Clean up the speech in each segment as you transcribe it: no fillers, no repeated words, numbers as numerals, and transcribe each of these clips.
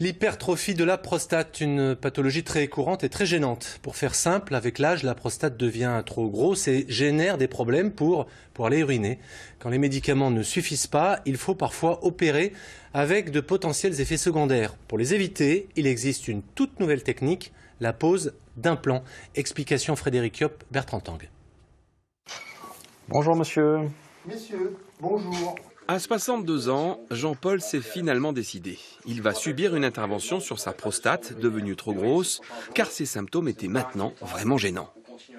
L'hypertrophie de la prostate, une pathologie très courante et très gênante. Pour faire simple, avec l'âge, la prostate devient trop grosse et génère des problèmes pour aller uriner. Quand les médicaments ne suffisent pas, il faut parfois opérer avec de potentiels effets secondaires. Pour les éviter, il existe une toute nouvelle technique, la pose d'implants. Explication Frédéric Yop, Bertrand Tang. Bonjour monsieur. Messieurs, bonjour. À 62 ans, Jean-Paul s'est finalement décidé. Il va subir une intervention sur sa prostate, devenue trop grosse, car ses symptômes étaient maintenant vraiment gênants.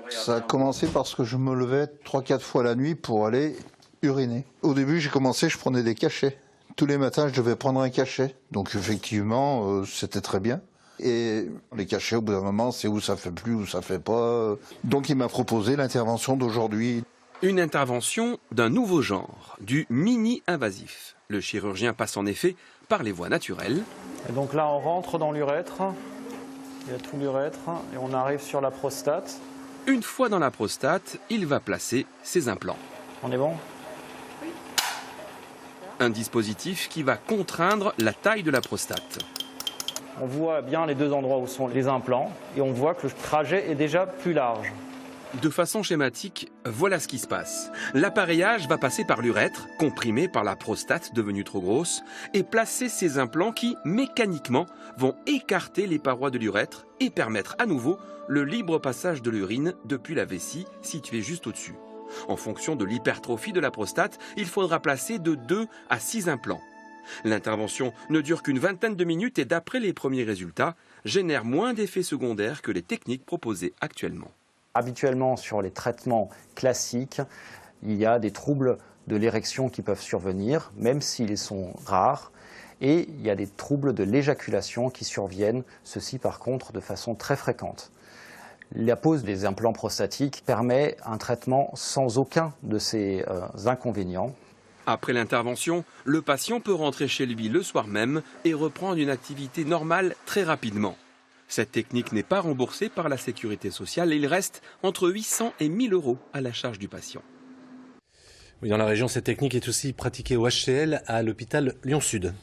Ça a commencé parce que je me levais 3-4 fois la nuit pour aller uriner. Au début, j'ai commencé, je prenais des cachets. Tous les matins, je devais prendre un cachet. Donc effectivement, c'était très bien. Et les cachets, au bout d'un moment, c'est où ça fait plus, où ça fait pas. Donc il m'a proposé l'intervention d'aujourd'hui. Une intervention d'un nouveau genre, du mini-invasif. Le chirurgien passe en effet par les voies naturelles. Et donc là, on rentre dans l'urètre. Il y a tout l'urètre et on arrive sur la prostate. Une fois dans la prostate, il va placer ses implants. On est bon? Un dispositif qui va contraindre la taille de la prostate. On voit bien les deux endroits où sont les implants et on voit que le trajet est déjà plus large. De façon schématique, voilà ce qui se passe. L'appareillage va passer par l'urètre, comprimé par la prostate devenue trop grosse, et placer ces implants qui, mécaniquement, vont écarter les parois de l'urètre et permettre à nouveau le libre passage de l'urine depuis la vessie située juste au-dessus. En fonction de l'hypertrophie de la prostate, il faudra placer de 2 à 6 implants. L'intervention ne dure qu'une vingtaine de minutes et d'après les premiers résultats, génère moins d'effets secondaires que les techniques proposées actuellement. Habituellement, sur les traitements classiques, il y a des troubles de l'érection qui peuvent survenir, même s'ils sont rares. Et il y a des troubles de l'éjaculation qui surviennent, ceci par contre de façon très fréquente. La pose des implants prostatiques permet un traitement sans aucun de ces inconvénients. Après l'intervention, le patient peut rentrer chez lui le soir même et reprendre une activité normale très rapidement. Cette technique n'est pas remboursée par la sécurité sociale et il reste entre 800 et 1000 € à la charge du patient. Oui, dans la région, cette technique est aussi pratiquée au HCL à l'hôpital Lyon-Sud.